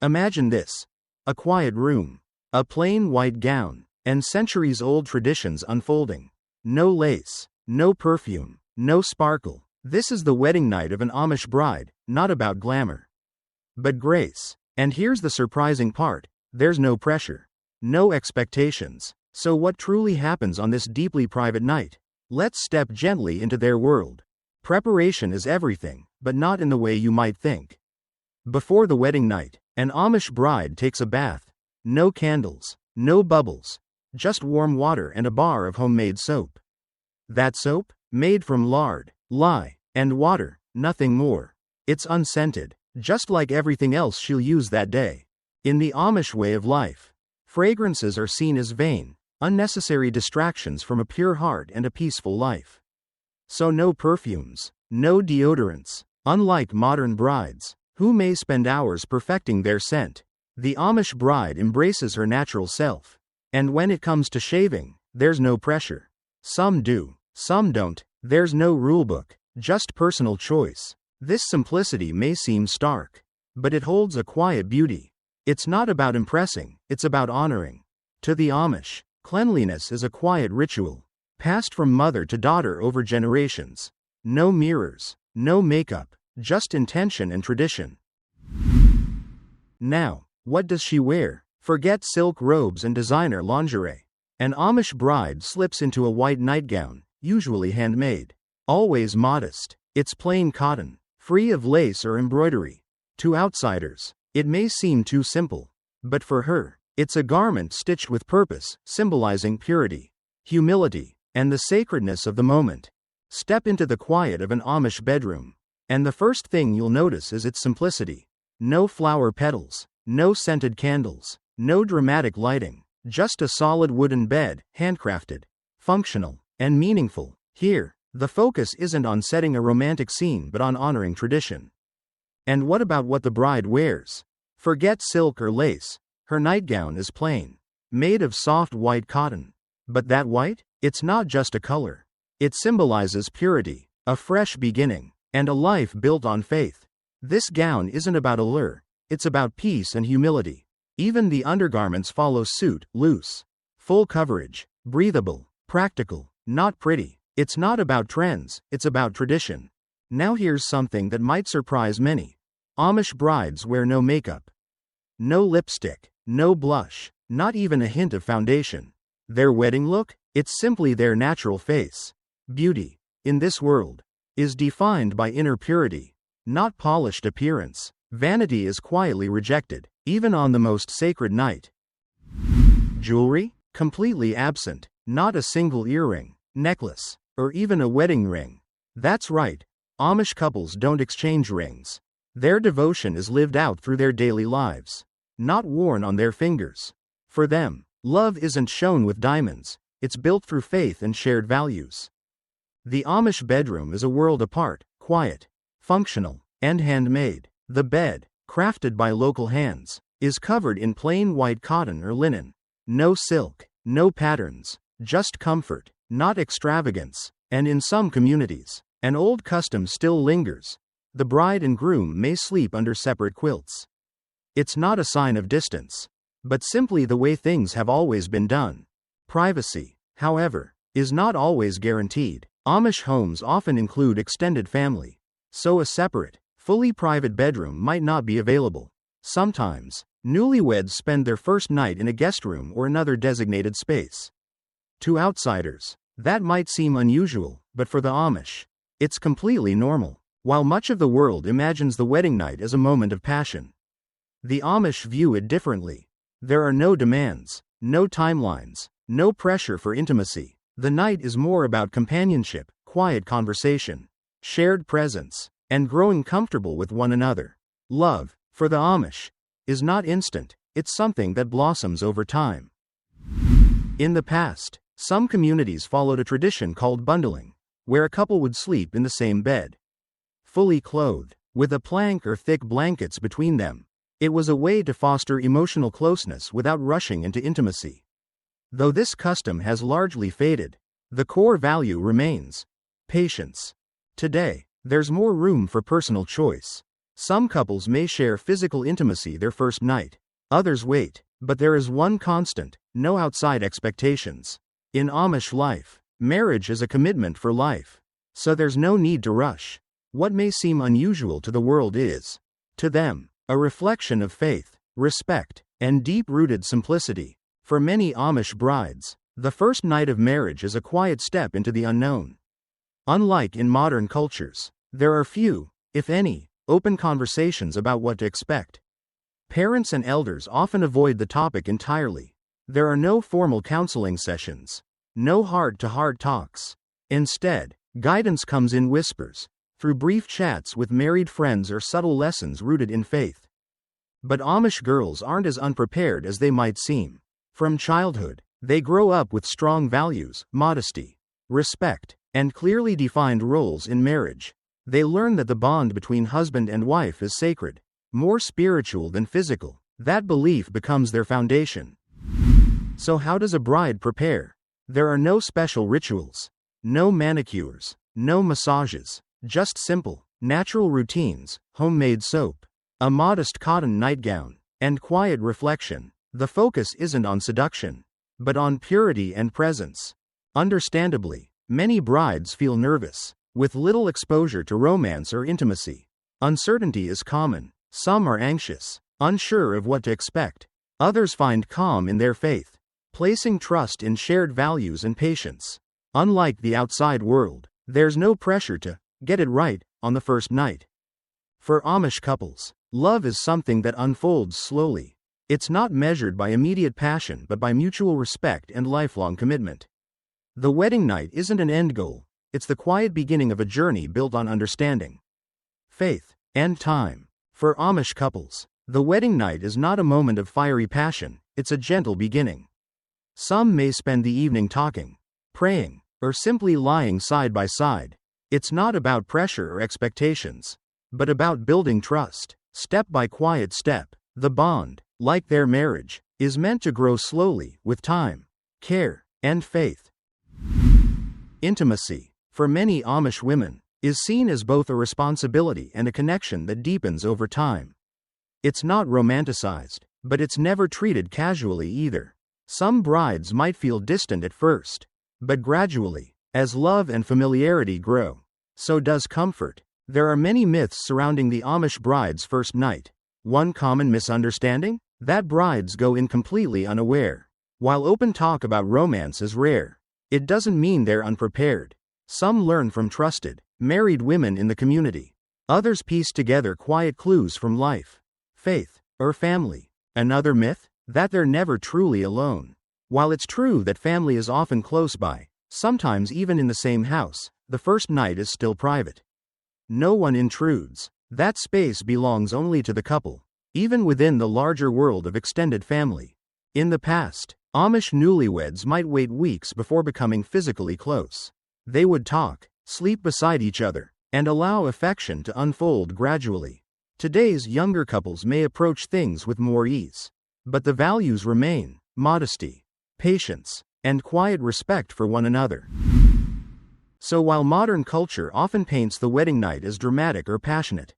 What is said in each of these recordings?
Imagine this: a quiet room, a plain white gown, and centuries-old traditions unfolding. No lace, no perfume, no sparkle. This is the wedding night of an Amish bride, not about glamour, but grace. And here's the surprising part: there's no pressure, no expectations. So what truly happens on this deeply private night? Let's step gently into their world. Preparation is everything, but not in the way you might think. Before the wedding night, an Amish bride takes a bath. No candles, no bubbles, just warm water and a bar of homemade soap. That soap? Made from lard, lye, and water, nothing more. It's unscented, just like everything else she'll use that day. In the Amish way of life, fragrances are seen as vain, unnecessary distractions from a pure heart and a peaceful life. So no perfumes, no deodorants. Unlike modern brides, who may spend hours perfecting their scent, the Amish bride embraces her natural self. And when it comes to shaving, there's no pressure. Some do, some don't. There's no rulebook, just personal choice. This simplicity may seem stark, but it holds a quiet beauty. It's not about impressing, it's about honoring. To the Amish, cleanliness is a quiet ritual, passed from mother to daughter over generations. No mirrors, no makeup, just intention and tradition. Now, what does she wear? Forget silk robes and designer lingerie. An Amish bride slips into a white nightgown, usually handmade. Always modest. It's plain cotton, free of lace or embroidery. To outsiders, it may seem too simple, but for her, it's a garment stitched with purpose, symbolizing purity, humility, and the sacredness of the moment. Step into the quiet of an Amish bedroom, and the first thing you'll notice is its simplicity. No flower petals, no scented candles, no dramatic lighting, just a solid wooden bed, handcrafted, functional, and meaningful. Here, the focus isn't on setting a romantic scene but on honoring tradition. And what about what the bride wears? Forget silk or lace. Her nightgown is plain, made of soft white cotton. But that white? It's not just a color. It symbolizes purity, a fresh beginning, and a life built on faith. This gown isn't about allure, it's about peace and humility. Even the undergarments follow suit: loose, full coverage, breathable, practical, not pretty. It's not about trends, it's about tradition. Now here's something that might surprise many. Amish brides wear no makeup. No lipstick, no blush, not even a hint of foundation. Their wedding look? It's simply their natural face. Beauty, in this world, is defined by inner purity, not polished appearance. Vanity is quietly rejected, even on the most sacred night. Jewelry? Completely absent. Not a single earring, necklace, or even a wedding ring. That's right, Amish couples don't exchange rings. Their devotion is lived out through their daily lives, not worn on their fingers. For them, love isn't shown with diamonds, it's built through faith and shared values. The Amish bedroom is a world apart, quiet, functional, and handmade. The bed, crafted by local hands, is covered in plain white cotton or linen. No silk, no patterns, just comfort, not extravagance. And in some communities, an old custom still lingers. The bride and groom may sleep under separate quilts. It's not a sign of distance, but simply the way things have always been done. Privacy, however, is not always guaranteed. Amish homes often include extended family, so a separate, fully private bedroom might not be available. Sometimes, newlyweds spend their first night in a guest room or another designated space. To outsiders, that might seem unusual, but for the Amish, it's completely normal. While much of the world imagines the wedding night as a moment of passion, the Amish view it differently. There are no demands, no timelines, no pressure for intimacy. The night is more about companionship, quiet conversation, shared presence, and growing comfortable with one another. Love, for the Amish, is not instant, it's something that blossoms over time. In the past, some communities followed a tradition called bundling, where a couple would sleep in the same bed, fully clothed, with a plank or thick blankets between them. It was a way to foster emotional closeness without rushing into intimacy. Though this custom has largely faded, the core value remains: patience. Today, there's more room for personal choice. Some couples may share physical intimacy their first night. Others wait. But there is one constant: no outside expectations. In Amish life, marriage is a commitment for life. So there's no need to rush. What may seem unusual to the world is, to them, a reflection of faith, respect, and deep-rooted simplicity. For many Amish brides, the first night of marriage is a quiet step into the unknown. Unlike in modern cultures, there are few, if any, open conversations about what to expect. Parents and elders often avoid the topic entirely. There are no formal counseling sessions, no heart-to-heart talks. Instead, guidance comes in whispers, through brief chats with married friends or subtle lessons rooted in faith. But Amish girls aren't as unprepared as they might seem. From childhood, they grow up with strong values, modesty, respect, and clearly defined roles in marriage. They learn that the bond between husband and wife is sacred, more spiritual than physical. That belief becomes their foundation. So how does a bride prepare? There are no special rituals, no manicures, no massages, just simple, natural routines, homemade soap, a modest cotton nightgown, and quiet reflection. The focus isn't on seduction, but on purity and presence. Understandably, many brides feel nervous, with little exposure to romance or intimacy. Uncertainty is common. Some are anxious, unsure of what to expect. Others find calm in their faith, placing trust in shared values and patience. Unlike the outside world, there's no pressure to get it right on the first night. For Amish couples, love is something that unfolds slowly. It's not measured by immediate passion but by mutual respect and lifelong commitment. The wedding night isn't an end goal, it's the quiet beginning of a journey built on understanding, faith, and time. For Amish couples, the wedding night is not a moment of fiery passion, it's a gentle beginning. Some may spend the evening talking, praying, or simply lying side by side. It's not about pressure or expectations, but about building trust, step by quiet step. The bond, like their marriage, is meant to grow slowly with time, care, and faith. Intimacy, for many Amish women, is seen as both a responsibility and a connection that deepens over time. It's not romanticized, but it's never treated casually either. Some brides might feel distant at first, but gradually, as love and familiarity grow, so does comfort. There are many myths surrounding the Amish bride's first night. One common misunderstanding? That brides go in completely unaware. While open talk about romance is rare, it doesn't mean they're unprepared. Some learn from trusted, married women in the community. Others piece together quiet clues from life, faith, or family. Another myth? That they're never truly alone. While it's true that family is often close by, sometimes even in the same house, the first night is still private. No one intrudes. That space belongs only to the couple, even within the larger world of extended family. In the past, Amish newlyweds might wait weeks before becoming physically close. They would talk, sleep beside each other, and allow affection to unfold gradually. Today's younger couples may approach things with more ease, but the values remain: modesty, patience, and quiet respect for one another. So while modern culture often paints the wedding night as dramatic or passionate,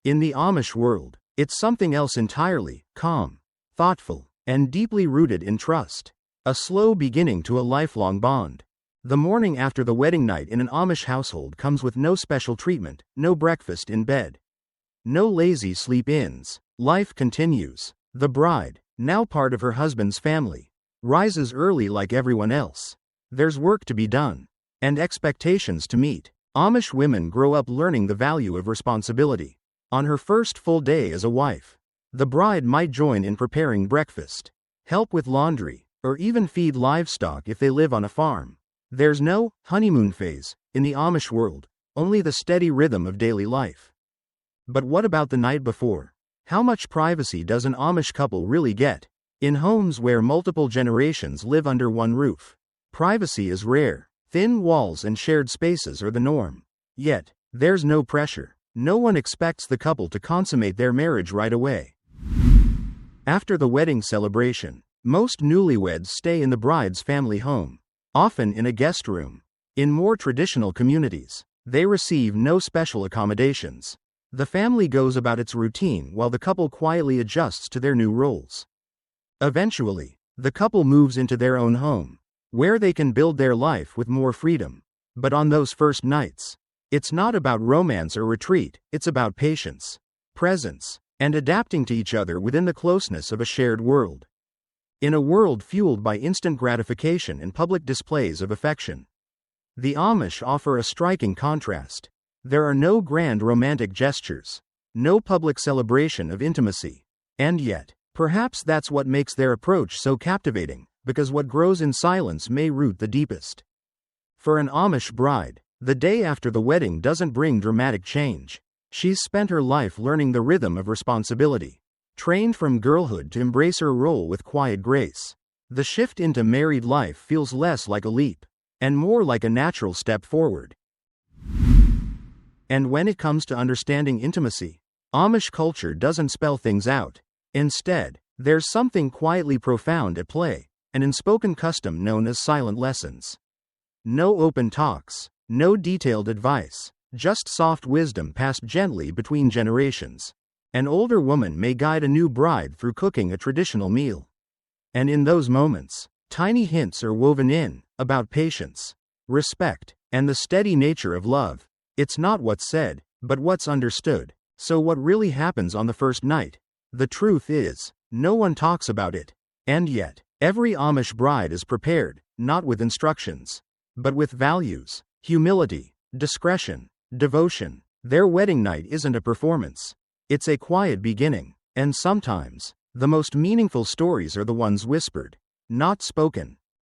in the Amish world, it's something else entirely: calm, thoughtful, and deeply rooted in trust. A slow beginning to a lifelong bond. The morning after the wedding night in an Amish household comes with no special treatment, no breakfast in bed, no lazy sleep-ins. Life continues. The bride, now part of her husband's family, rises early like everyone else. There's work to be done, and expectations to meet. Amish women grow up learning the value of responsibility. On her first full day as a wife, the bride might join in preparing breakfast, help with laundry, or even feed livestock if they live on a farm. There's no honeymoon phase in the Amish world, only the steady rhythm of daily life. But what about the night before? How much privacy does an Amish couple really get? In homes where multiple generations live under one roof, privacy is rare. Thin walls and shared spaces are the norm. Yet, there's no pressure. No one expects the couple to consummate their marriage right away. After the wedding celebration, most newlyweds stay in the bride's family home, often in a guest room. In more traditional communities, they receive no special accommodations. The family goes about its routine while the couple quietly adjusts to their new roles. Eventually, the couple moves into their own home, where they can build their life with more freedom. But on those first nights, it's not about romance or retreat, it's about patience, presence, and adapting to each other within the closeness of a shared world. In a world fueled by instant gratification and public displays of affection, the Amish offer a striking contrast. There are no grand romantic gestures, no public celebration of intimacy. And yet, perhaps that's what makes their approach so captivating, because what grows in silence may root the deepest. For an Amish bride, the day after the wedding doesn't bring dramatic change. She's spent her life learning the rhythm of responsibility, trained from girlhood to embrace her role with quiet grace. The shift into married life feels less like a leap, and more like a natural step forward. And when it comes to understanding intimacy, Amish culture doesn't spell things out. Instead, there's something quietly profound at play, an unspoken custom known as silent lessons. No open talks, no detailed advice, just soft wisdom passed gently between generations. An older woman may guide a new bride through cooking a traditional meal. And in those moments, tiny hints are woven in, about patience, respect, and the steady nature of love. It's not what's said, but what's understood. So what really happens on the first night? The truth is, no one talks about it. And yet, every Amish bride is prepared, not with instructions, but with values, humility, discretion, devotion. Their wedding night isn't a performance. It's a quiet beginning. And sometimes, the most meaningful stories are the ones whispered, not spoken.